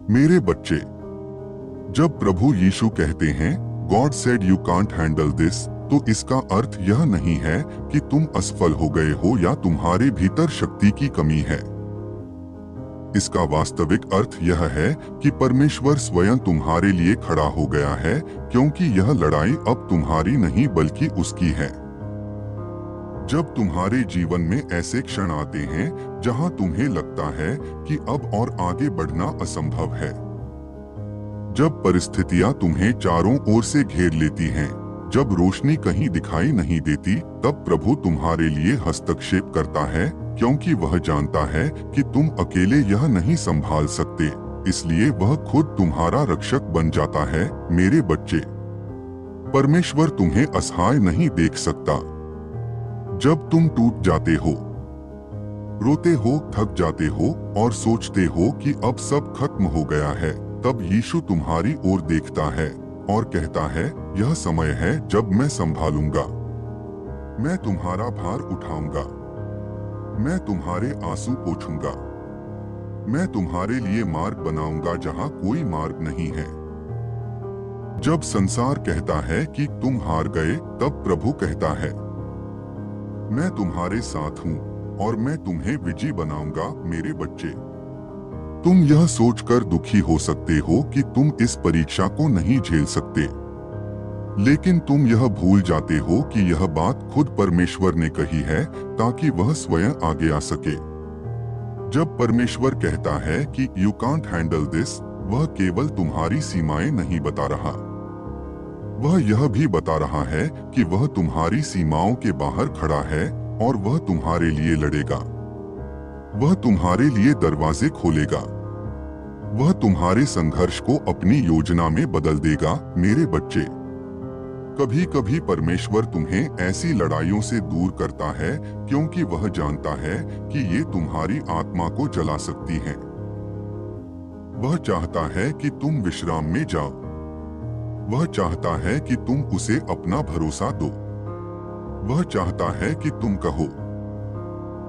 मेरे बच्चे, जब प्रभु यीशु कहते हैं God said you can't handle this, तो इसका अर्थ यह नहीं है कि तुम असफल हो गए हो या तुम्हारे भीतर शक्ति की कमी है। इसका वास्तविक अर्थ यह है कि परमेश्वर स्वयं तुम्हारे लिए खड़ा हो गया है, क्योंकि यह लड़ाई अब तुम्हारी नहीं बल्कि उसकी है। जब तुम्हारे जीवन में ऐसे क्षण आते हैं जहां तुम्हें लगता है कि अब और आगे बढ़ना असंभव है, जब परिस्थितियां तुम्हें चारों ओर से घेर लेती हैं, जब रोशनी कहीं दिखाई नहीं देती, तब प्रभु तुम्हारे लिए हस्तक्षेप करता है, क्योंकि वह जानता है कि तुम अकेले यह नहीं संभाल सकते। इसलिए वह खुद तुम्हारा रक्षक बन जाता है। मेरे बच्चे, परमेश्वर तुम्हें असहाय नहीं देख सकता। जब तुम टूट जाते हो, रोते हो, थक जाते हो और सोचते हो कि अब सब खत्म हो गया है, तब यीशु तुम्हारी ओर देखता है और कहता है, यह समय है जब मैं संभालूंगा। मैं तुम्हारा भार उठाऊंगा। मैं तुम्हारे आंसू पोंछूंगा। मैं तुम्हारे लिए मार्ग बनाऊंगा जहां कोई मार्ग नहीं है। जब संसार कहता है कि तुम हार गए, तब प्रभु कहता है, मैं तुम्हारे साथ हूं और मैं तुम्हें विजयी बनाऊंगा। मेरे बच्चे, तुम यह सोचकर दुखी हो सकते हो कि तुम इस परीक्षा को नहीं झेल सकते, लेकिन तुम यह भूल जाते हो कि यह बात खुद परमेश्वर ने कही है ताकि वह स्वयं आगे आ सके। जब परमेश्वर कहता है कि यू कांट हैंडल दिस, वह केवल तुम्हारी सीमाएं नहीं बता रहा, वह यह भी बता रहा है कि वह तुम्हारी सीमाओं के बाहर खड़ा है और वह तुम्हारे लिए लड़ेगा। वह तुम्हारे लिए दरवाजे खोलेगा। वह तुम्हारे संघर्ष को अपनी योजना में बदल देगा। मेरे बच्चे, कभी कभी परमेश्वर तुम्हें ऐसी लड़ाइयों से दूर करता है क्योंकि वह जानता है कि ये तुम्हारी आत्मा को जला सकती हैं। वह चाहता है कि तुम विश्राम में जाओ। वह चाहता है कि तुम उसे अपना भरोसा दो। वह चाहता है कि तुम कहो,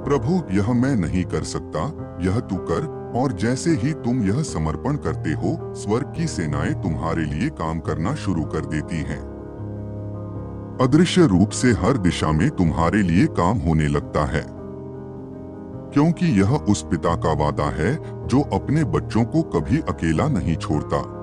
प्रभु, यह मैं नहीं कर सकता, यह तू कर। और जैसे ही तुम यह समर्पण करते हो, स्वर्ग की सेनाएं तुम्हारे लिए काम करना शुरू कर देती हैं। अदृश्य रूप से हर दिशा में तुम्हारे लिए काम होने लगता है, क्योंकि यह उस पिता का वादा है जो अपने बच्चों को कभी अकेला नहीं छोड़ता।